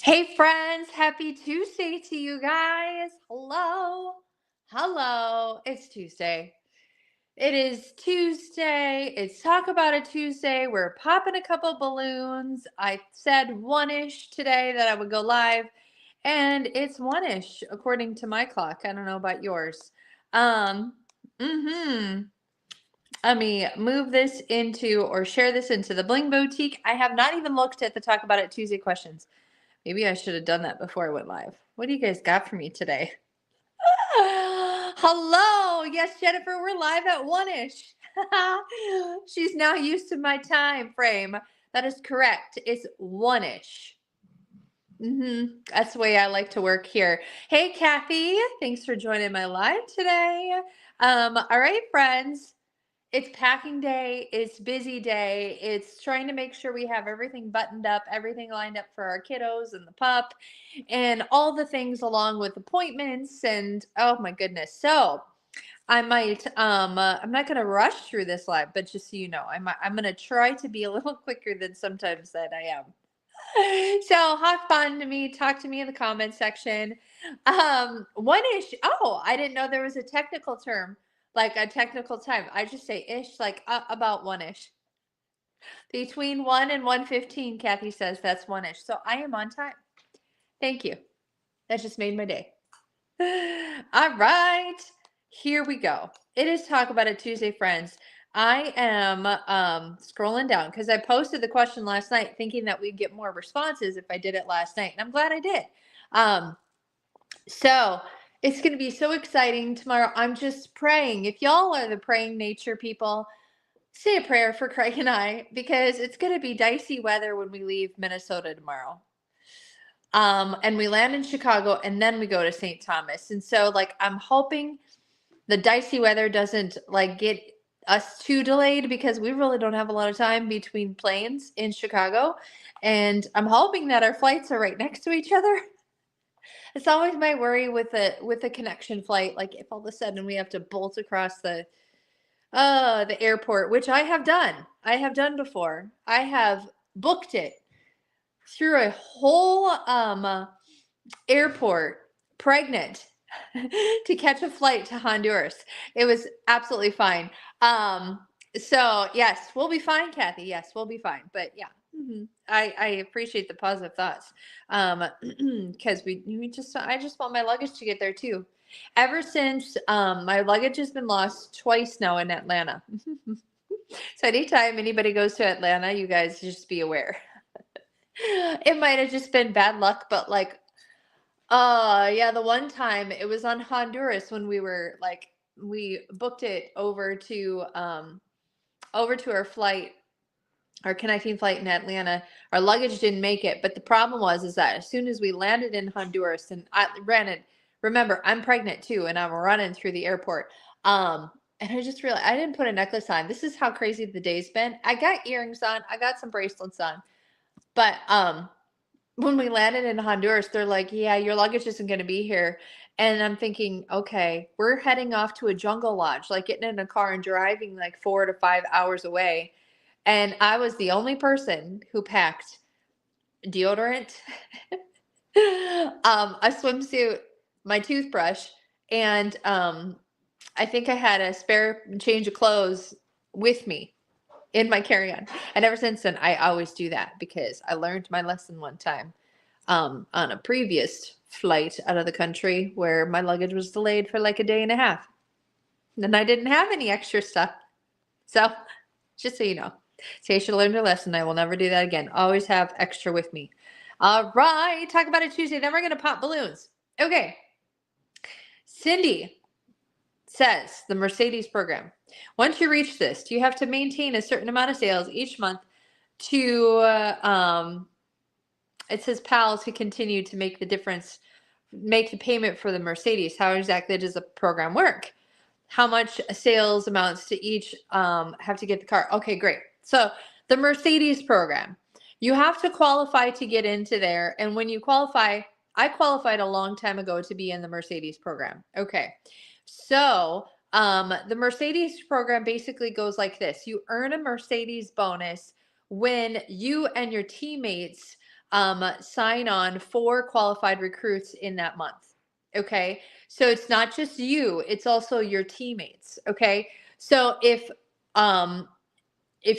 Hey friends, happy Tuesday to you guys. Hello. Hello. It's Tuesday. It is Tuesday. It's Talk About It Tuesday. We're popping a couple balloons. I said one-ish today that I would go live, and it's one-ish according to my clock. I don't know about yours. Um, mm-hmm. Let me move this into or share this into the Bling Boutique. I have not even looked at the Talk About It Tuesday questions. Maybe I should have done that before I went live. What do you guys got for me today? Hello. Yes, Jennifer, we're live at one-ish. She's now used to my time frame. That is correct. It's one-ish. That's the way I like to work here. Hey, Kathy. Thanks for joining my live today. All right, friends. It's packing day, it's busy day, it's trying to make sure we have everything buttoned up, everything lined up for our kiddos and the pup, and all the things along with appointments and oh my goodness. So I might I'm not gonna rush through this live, but just so you know, I'm gonna try to be a little quicker than sometimes that I am. So hop on to me, talk to me in the comment section. One ish. Oh, I didn't know there was a technical term, like a technical time. I just say ish, like about one ish. Between 1 and 1:15, Kathy says that's one ish. So I am on time. Thank you. That just made my day. All right. Here we go. It is Talk About It Tuesday, friends. I am scrolling down because I posted the question last night thinking that we'd get more responses if I did it last night. And I'm glad I did. Um, so it's going to be so exciting tomorrow. I'm just praying. If y'all are the praying nature people, say a prayer for Craig and I because it's going to be dicey weather when we leave Minnesota tomorrow. And we land in Chicago and then we go to St. Thomas. And so like I'm hoping the dicey weather doesn't like get us too delayed because we really don't have a lot of time between planes in Chicago. And I'm hoping that our flights are right next to each other. It's always my worry with a connection flight, like if all of a sudden we have to bolt across the airport, which I have done. I have done before. I have booked it through a whole airport pregnant to catch a flight to Honduras. It was absolutely fine. So yes, we'll be fine, Kathy. Yes, we'll be fine. But yeah, I appreciate the positive thoughts. Because we just I just want my luggage to get there too. Ever since my luggage has been lost twice now in Atlanta. So anytime anybody goes to Atlanta, you guys just be aware. It might have just been bad luck, but like yeah, the one time it was on Honduras when we were like we booked it over to our flight, our connecting flight in Atlanta. Our luggage didn't make it, but the problem was is that as soon as we landed in Honduras and I ran it, remember, I'm pregnant too and I'm running through the airport. And I just realized I didn't put a necklace on. This is how crazy the day's been. I got earrings on, I got some bracelets on, but when we landed in Honduras, they're like, "Yeah, your luggage isn't going to be here." And I'm thinking, okay, we're heading off to a jungle lodge, like getting in a car and driving like 4 to 5 hours away. And I was the only person who packed deodorant, a swimsuit, my toothbrush, and I think I had a spare change of clothes with me in my carry-on. And ever since then, I always do that because I learned my lesson one time on a previous flight out of the country where my luggage was delayed for like a day and a half. And I didn't have any extra stuff. So, just so you know, say she learned her lesson. I will never do that again. Always have extra with me. All right, Talk About It Tuesday. Then we're going to pop balloons. Okay. Cindy says the Mercedes program. Once you reach this, you have to maintain a certain amount of sales each month to it says pals who continue to make the difference, make the payment for the Mercedes. How exactly does the program work? How much sales amounts to each have to get the car? Okay, great. So the Mercedes program, you have to qualify to get into there. And when you qualify, I qualified a long time ago to be in the Mercedes program. Okay. So the Mercedes program basically goes like this. You earn a Mercedes bonus when you and your teammates sign on 4 qualified recruits in that month. Okay. So it's not just you, it's also your teammates. Okay. So if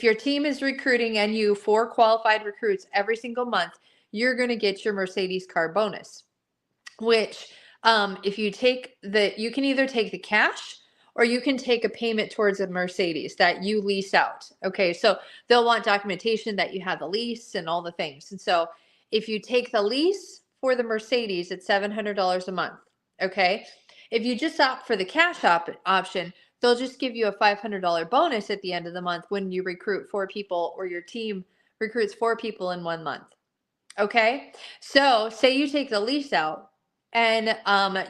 your team is recruiting and you 4 qualified recruits every single month, you're going to get your Mercedes car bonus, which if you take you can either take the cash or you can take a payment towards a Mercedes that you lease out. Okay. So they'll want documentation that you have the lease and all the things. And so if you take the lease for the Mercedes, it's $700 a month. Okay. If you just opt for the cash option, they'll just give you a $500 bonus at the end of the month when you recruit 4 people or your team recruits 4 people in 1 month. Okay. So say you take the lease out and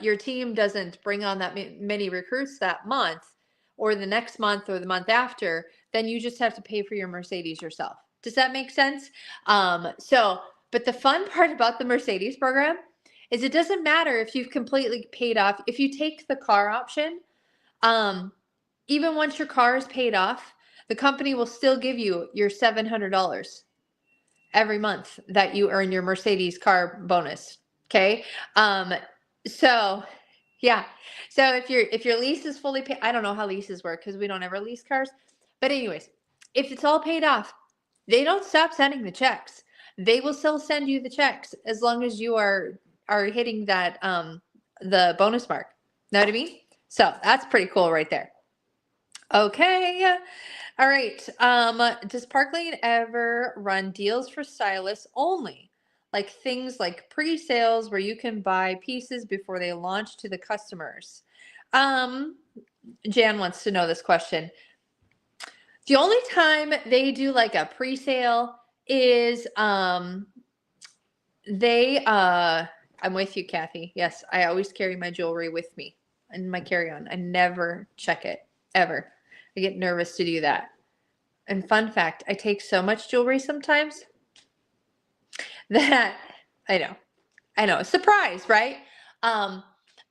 your team doesn't bring on that many recruits that month or the next month or the month after, then you just have to pay for your Mercedes yourself. Does that make sense? But the fun part about the Mercedes program is it doesn't matter if you've completely paid off. If you take the car option, even once your car is paid off, the company will still give you your $700 every month that you earn your Mercedes car bonus. Okay. So yeah. So if your lease is fully paid, I don't know how leases work because we don't ever lease cars. But anyways, if it's all paid off, they don't stop sending the checks. They will still send you the checks as long as you are hitting that the bonus mark. Know what I mean? So that's pretty cool right there. Okay. All right. Does Parklane ever run deals for stylists only? Like things like pre-sales where you can buy pieces before they launch to the customers. Jan wants to know this question. The only time they do like a pre-sale is I'm with you, Kathy. Yes, I always carry my jewelry with me in my carry-on. I never check it ever. I get nervous to do that. And fun fact, I take so much jewelry sometimes that I know, surprise, right? I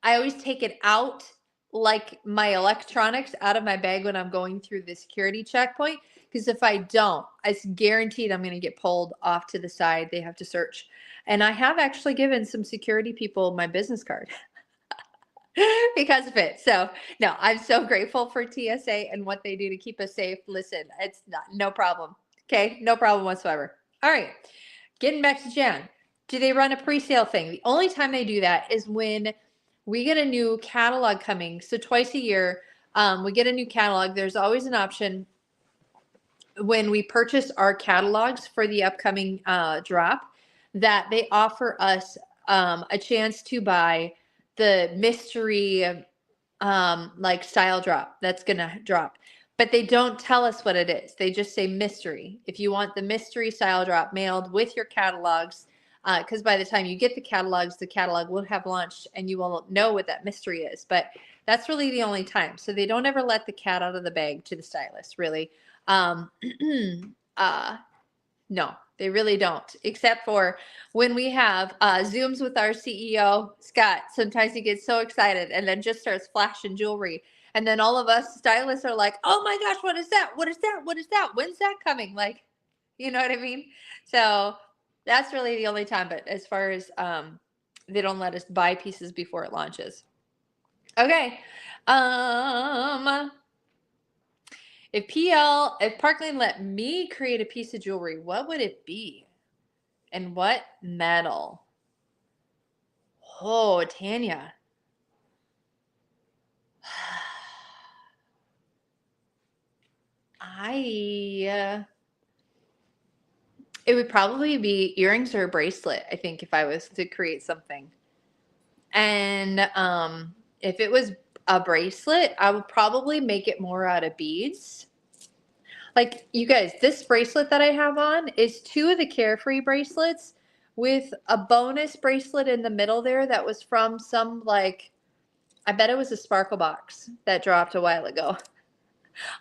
always take it out like my electronics out of my bag when I'm going through the security checkpoint. Because if I don't, it's guaranteed I'm going to get pulled off to the side. They have to search. And I have actually given some security people my business card because of it. So no, I'm so grateful for TSA and what they do to keep us safe. Listen, it's no problem. Okay. No problem whatsoever. All right. Getting back to Jan. Do they run a pre-sale thing? The only time they do that is when we get a new catalog coming. So twice a year, we get a new catalog. There's always an option when we purchase our catalogs for the upcoming drop that they offer us a chance to buy the mystery like style drop that's going to drop. But they don't tell us what it is. They just say mystery. If you want the mystery style drop mailed with your catalogs, because by the time you get the catalog will have launched and you will know what that mystery is. But that's really the only time. So they don't ever let the cat out of the bag to the stylist, really. No, they really don't, except for when we have Zooms with our CEO, Scott. Sometimes he gets so excited and then just starts flashing jewelry. And then all of us stylists are like, oh my gosh, what is that? What is that? What is that? When's that coming? Like, you know what I mean? So that's really the only time. But as far as they don't let us buy pieces before it launches. Okay. If Parklane let me create a piece of jewelry, what would it be? And what metal? Oh, Tanya. It would probably be earrings or a bracelet, I think, if I was to create something. And if it was a bracelet, I would probably make it more out of beads. Like, you guys, this bracelet that I have on is 2 of the Carefree bracelets with a bonus bracelet in the middle there that was from some, like, I bet it was a Sparkle box that dropped a while ago.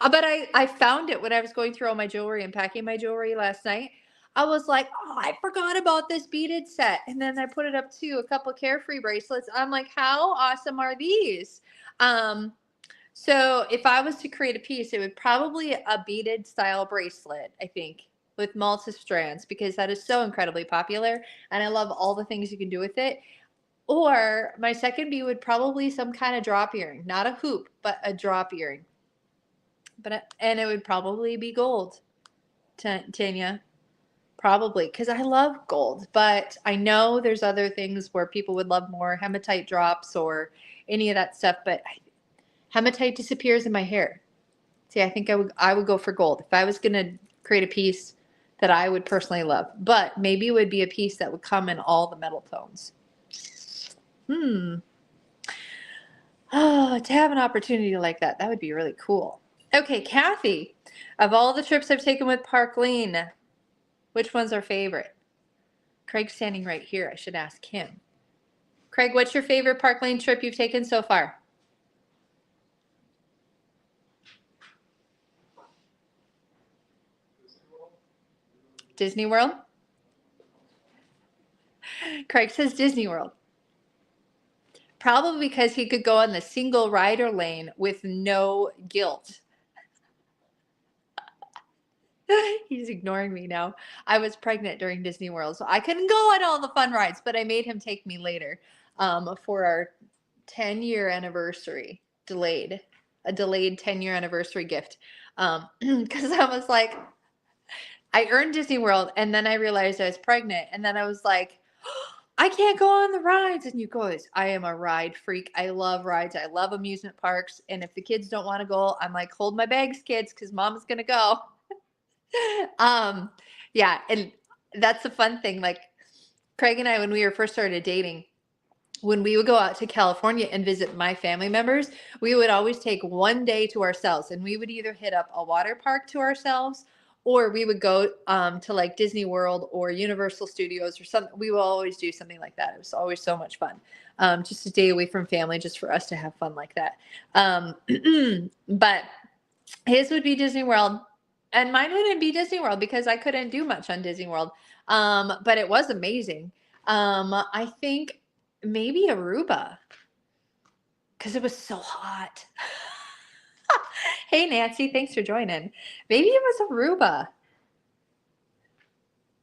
But I found it when I was going through all my jewelry and packing my jewelry last night. I was like, oh, I forgot about this beaded set. And then I put it up to a couple Carefree bracelets. I'm like, how awesome are these? So if I was to create a piece, it would probably a beaded style bracelet, I think. with multi-strands because that is so incredibly popular and I love all the things you can do with it. Or my second B would probably some kind of drop earring, not a hoop, but a drop earring. And it would probably be gold, Tanya. Probably because I love gold, but I know there's other things where people would love more hematite drops or any of that stuff. But hematite disappears in my hair. See, I think I would go for gold if I was gonna create a piece that I would personally love. But maybe it would be a piece that would come in all the metal tones. Oh, to have an opportunity like that would be really cool. Okay, Kathy, of all the trips I've taken with Parkleen, which one's our favorite? Craig's standing right here. I should ask him. Craig, what's your favorite Parkleen trip you've taken so far? Disney World? Craig says Disney World. Probably because he could go on the single rider lane with no guilt. He's ignoring me now. I was pregnant during Disney World, so I couldn't go on all the fun rides, but I made him take me later for our 10-year anniversary, a delayed 10-year anniversary gift. Because I was like, I earned Disney World, and then I realized I was pregnant, and then I was like, I can't go on the rides. And you guys, I am a ride freak. I love rides. I love amusement parks. And if the kids don't want to go, I'm like, hold my bags, kids, because mom's going to go. Yeah. And that's the fun thing. Like Craig and I, when we were first started dating, when we would go out to California and visit my family members, we would always take one day to ourselves and we would either hit up a water park to ourselves or we would go to like Disney World or Universal Studios or something. We will always do something like that. It was always so much fun. Just a day away from family, just for us to have fun like that. But his would be Disney World. And mine wouldn't be Disney World because I couldn't do much on Disney World. But it was amazing. I think maybe Aruba because it was so hot. Hey, Nancy, thanks for joining. Maybe it was Aruba.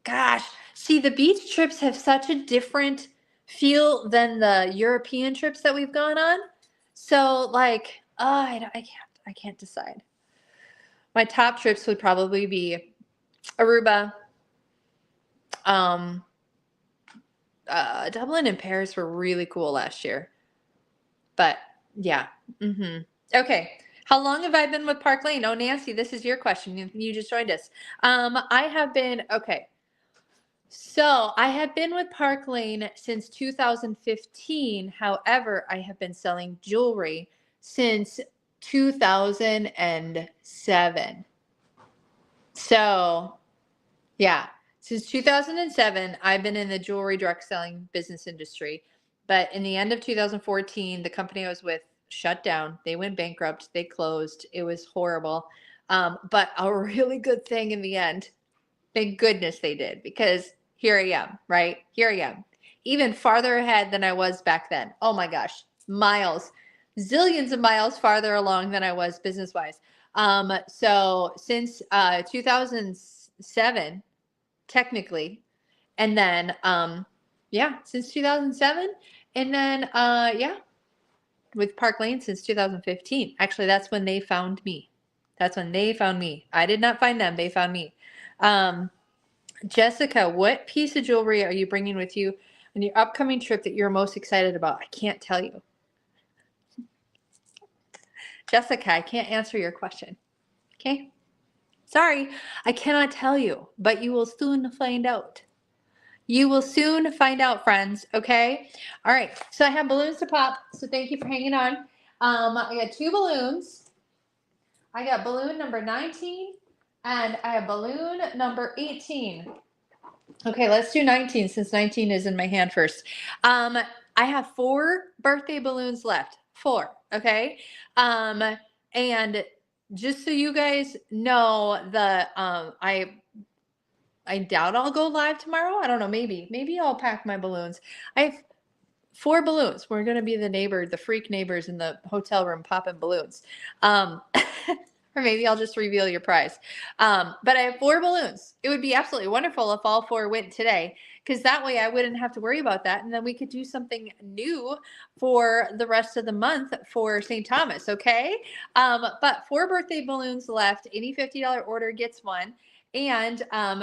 Gosh, see, the beach trips have such a different feel than the European trips that we've gone on. So, like, I can't decide. My top trips would probably be Aruba. Dublin and Paris were really cool last year. But yeah. Okay. How long have I been with Parkleen? Oh, Nancy, this is your question. You just joined us. I have been, okay. So I have been with Parkleen since 2015. However, I have been selling jewelry since 2007. So yeah, since 2007, I've been in the jewelry direct selling business industry. But in the end of 2014, the company I was with shut down. They went bankrupt. They closed. It was horrible. But a really good thing in the end. Thank goodness they did because here I am, right? Here I am. Even farther ahead than I was back then. Oh my gosh, miles, zillions of miles farther along than I was business-wise. So since 2007, technically, and then since 2007, and then with Parkleen since 2015. Actually, that's when they found me. That's when they found me. I did not find them. They found me. Jessica, what piece of jewelry are you bringing with you on your upcoming trip that you're most excited about? I can't tell you. Jessica, I can't answer your question. Okay? Sorry, I cannot tell you, but you will soon find out. You will soon find out, friends. Okay? All right. So I have balloons to pop. So thank you for hanging on. I got 2 balloons. I got balloon number 19 and I have balloon number 18. Okay, let's do 19 since 19 is in my hand first. I have 4 birthday balloons left. 4, okay? And just so you guys know, I doubt I'll go live tomorrow. I don't know, maybe I'll pack my balloons. I have 4 balloons. We're going to be the freak neighbors in the hotel room popping balloons. Or maybe I'll just reveal your prize. But I have 4 balloons. It would be absolutely wonderful if all 4 went today, because that way I wouldn't have to worry about that. And then we could do something new for the rest of the month for St. Thomas, okay? But 4 birthday balloons left. Any $50 order gets one. And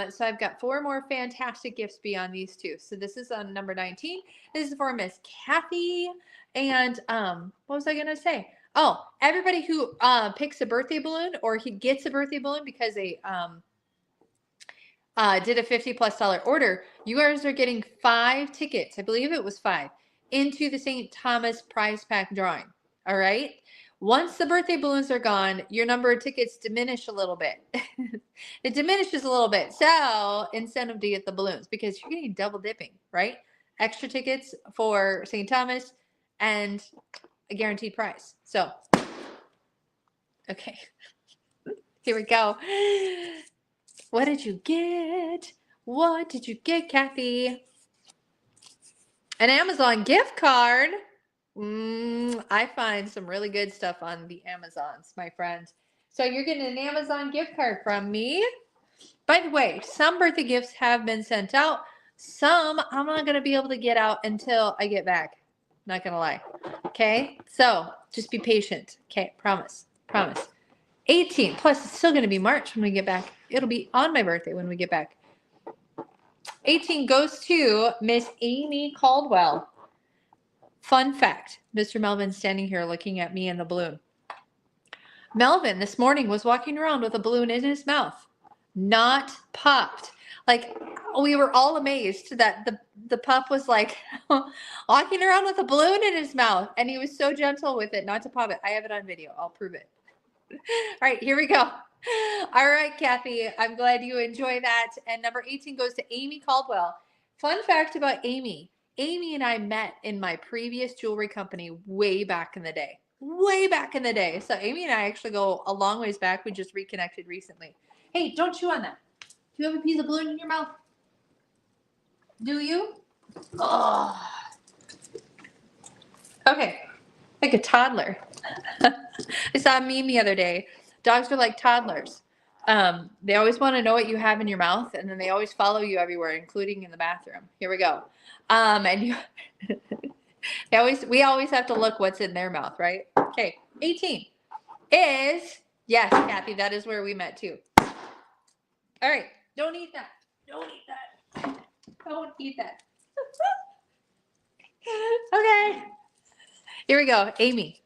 so I've got 4 more fantastic gifts beyond these 2. So this is on number 19. This is for Miss Kathy. And what was I going to say? Oh, everybody who picks a birthday balloon or he gets a birthday balloon because they did a $50+ order, you guys are getting 5 tickets. I believe it was 5 into the St. Thomas prize pack drawing. All right. Once the birthday balloons are gone, your number of tickets diminish a little bit. It diminishes a little bit. So incentive to get the balloons because you're getting double dipping, right? Extra tickets for St. Thomas and a guaranteed prize. So, okay, here we go. What did you get? What did you get, Kathy? An Amazon gift card. I find some really good stuff on the Amazons, my friend. So you're getting an Amazon gift card from me. By the way, some birthday gifts have been sent out. Some I'm not going to be able to get out until I get back. Not going to lie. Okay. So just be patient. Okay. Promise. 18. Plus, it's still going to be March when we get back. It'll be on my birthday when we get back. 18 goes to Miss Amy Caldwell. Fun fact. Mr. Melvin standing here looking at me and the balloon. Melvin this morning was walking around with a balloon in his mouth. Not popped. Like, we were all amazed that the pup was like walking around with a balloon in his mouth, and he was so gentle with it not to pop it. I have it on video. I'll prove it. All right, here we go. All right, Kathy, I'm glad you enjoy that. And number 18 goes to Amy Caldwell. Fun fact about Amy. Amy and I met in my previous jewelry company way back in the day. So Amy and I actually go a long ways back. We just reconnected recently. Hey, don't chew on that. Do you have a piece of balloon in your mouth? Do you? Oh. Okay. Like a toddler. I saw a meme the other day. Dogs are like toddlers. They always want to know what you have in your mouth, and then they always follow you everywhere, including in the bathroom. Here we go. And you we always have to look what's in their mouth, right? Okay. 18 is, yes, Kathy, that is where we met too. All right. Don't eat that. Okay. Here we go. Amy.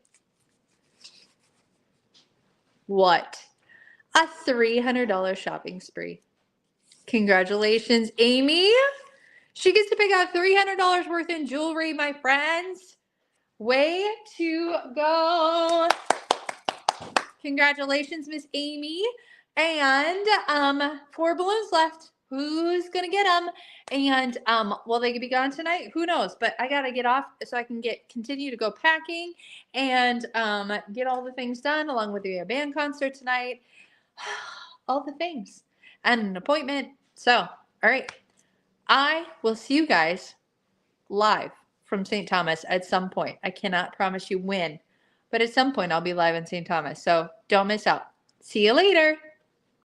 What? A $300 shopping spree. Congratulations, Amy. She gets to pick out $300 worth in jewelry, my friends. Way to go. Congratulations, Miss Amy. And 4 balloons left. Who's going to get them? And will they be gone tonight? Who knows? But I got to get off so I can continue to go packing and get all the things done along with the band concert tonight. All the things. And an appointment. So, all right. I will see you guys live from St. Thomas at some point. I cannot promise you when, but at some point I'll be live in St. Thomas. So don't miss out. See you later.